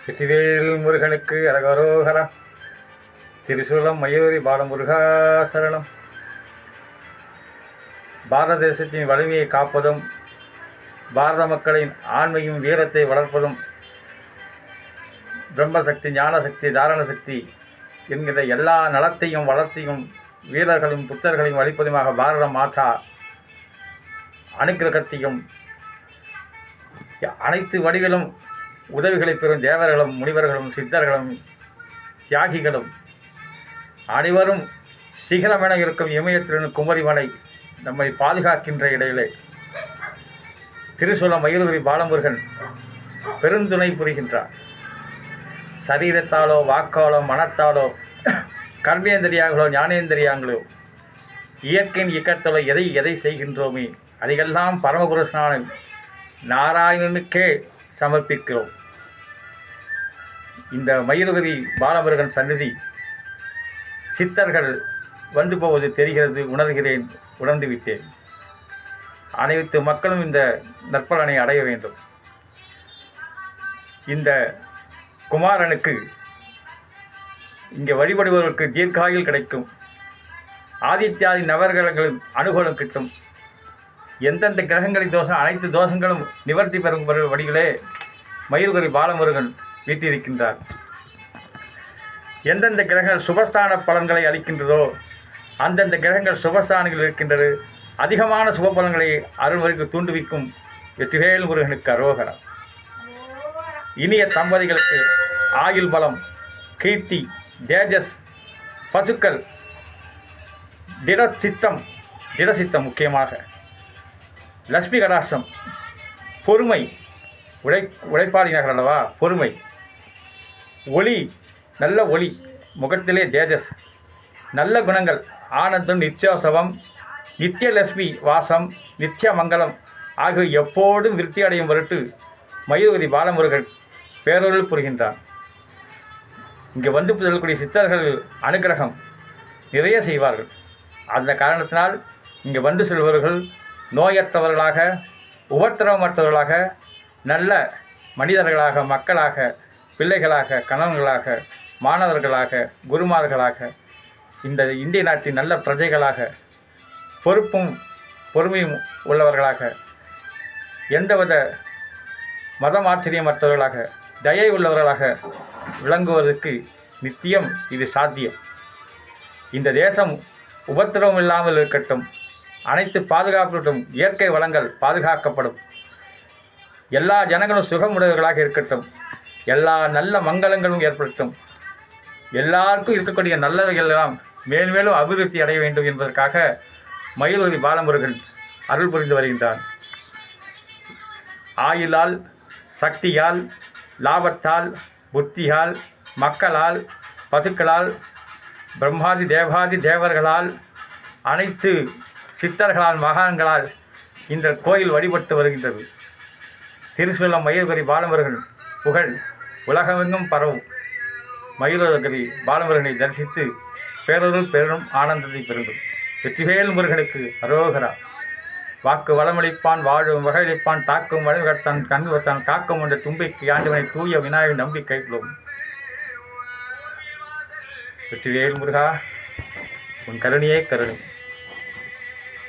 வெற்றிவேல் முருகனுக்கு அரகரோகரா. திரிசூலம் மயூரி பாலமுருகா சரணம். பாரத தேசத்தின் வலிமையை காப்பதும் பாரத மக்களின் ஆண்மையும் வீரத்தை வளர்ப்பதும் பிரம்மசக்தி, ஞானசக்தி, தாரண சக்தி என்கிற எல்லா நலத்தையும் வளர்த்தையும் வீரர்களும் புத்தர்களையும் அளிப்பதுமாக பாரத மாதா அனுக்கிரகத்தையும் அனைத்து வடிவிலும் உதவிகளை பெறும் தேவர்களும் முனிவர்களும் சித்தர்களும் தியாகிகளும் அனைவரும் சிகரமென இருக்கும் இமயத்தின் குமரிமலை நம்மை பாதுகாக்கின்ற இடையிலே திருசூலம் மயூரகிரி பாலமுருகன் பெருந்துணை புரிகின்றார். சரீரத்தாலோ வாக்காலோ மனத்தாலோ கர்மேந்திரியாங்களோ ஞானேந்திரியாங்களோ இயற்கையின் இயக்கத்தோடு எதை செய்கின்றோமே அதையெல்லாம் பரமபுருஷனான நாராயணனுக்கே சமர்ப்பிக்கிறோம். இந்த மயூரகிரி பாலமுருகன் சந்நிதி சித்தர்கள் வந்து போவது தெரிகிறது, உணர்கிறேன், உணர்ந்து விட்டேன். அனைத்து மக்களும் இந்த நற்பலனை அடைய வேண்டும். இந்த குமாரனுக்கு இங்கே வழிபடுபவர்களுக்கு தீர்க்காயில் கிடைக்கும், ஆதித்யாதி நவகிரகங்களின் அனுகூலம் கிட்டும், எந்தெந்த கிரகங்களின் தோஷம் அனைத்து தோஷங்களும் நிவர்த்தி பெறும் வழிகளே மயூரகிரி பாலமுருகன் வீட்டிருக்கின்றார். எந்தெந்த கிரகங்கள் சுபஸ்தான பலன்களை அளிக்கின்றதோ அந்தந்த கிரகங்கள் சுபஸ்தானங்கள் இருக்கின்றது. அதிகமான சுப பலன்களை அருள்வரைக்கு தூண்டுவிக்கும் வெற்றிவேல் முருகனுக்கு அரோகரா. இனிய தம்பதிகளுக்கு ஆயுள் பலம், கீர்த்தி, தேஜஸ், பசுக்கள், திடசித்தம் முக்கியமாக லட்சுமி கடாட்சம், பொறுமை, உழைப்பாளினார்கள் அல்லவா, பொறுமை, ஒளி, நல்ல ஒளி, முகத்திலே தேஜஸ், நல்ல குணங்கள், ஆனந்தம், நித்யோசவம், நித்தியலட்சுமி வாசம், நித்திய மங்கலம் ஆகிய எப்போதும் விருத்தி அடையும் பொருட்டு மயூரகிரி பாலமுருகன் பேரொருள் புரிகின்றான். இங்கே வந்து செல்லக்கூடிய சித்தர்கள் அனுகிரகம் நிறைய செய்வார்கள். அந்த காரணத்தினால் இங்கே வந்து செல்பவர்கள் நோயற்றவர்களாக, உபத்திரவமற்றவர்களாக, நல்ல மனிதர்களாக, மக்களாக, பிள்ளைகளாக, கணவன்களாக, மாணவர்களாக, குருமார்களாக, இந்த இந்திய நாட்டின் நல்ல பிரஜைகளாக, பொறுப்பும் பொறுமையும் உள்ளவர்களாக, எந்தவித மதமாச்சரியமற்றவர்களாக, தயை உள்ளவர்களாக விளங்குவதற்கு நித்தியம் இது சாத்தியம். இந்த தேசம் உபத்திரவம் இல்லாமல் இருக்கட்டும், அனைத்து பாதுகாப்பட்டும், இயற்கை வளங்கள் பாதுகாக்கப்படும், எல்லா ஜனங்களும் சுகமுடையவர்களாக இருக்கட்டும், எல்லா நல்ல மங்களங்களும் ஏற்படுத்தும், எல்லாருக்கும் இருக்கக்கூடிய நல்லவைகள் எல்லாம் மேல்மேலும் அபிவிருத்தி அடைய வேண்டும் என்பதற்காக மயூரகிரி பாலமுருகன் அருள் புரிந்து வருகின்றான். ஆயுளால், சக்தியால், லாபத்தால், புத்தியால், மக்களால், பசுக்களால், பிரம்மாதி தேவாதி தேவர்களால், அனைத்து சித்தர்களால், மகான்களால் இந்த கோயில் வழிபட்டு வருகின்றது. திருசூலம் மயூரகிரி பாலமுருகன் புகழ் உலகமெங்கும் பரவும். மயூரகிரி பாலமுருகனை தரிசித்து பேரொருள் பெரும் ஆனந்தத்தை பெறுங்கள். வெற்றிவேல் முருகனுக்கு அரோகரா. வாக்கு வளமளிப்பான், வாழும் வகையளிப்பான், தாக்கும் வளம் கண்ணுவத்தான், காக்கும் என்ற தும்பிக்கு ஆண்டவனை தூய விநாயகன் நம்பிக்கை கொள்ளும். வெற்றிவேல் முருகா, உன் கருணையே கருணை.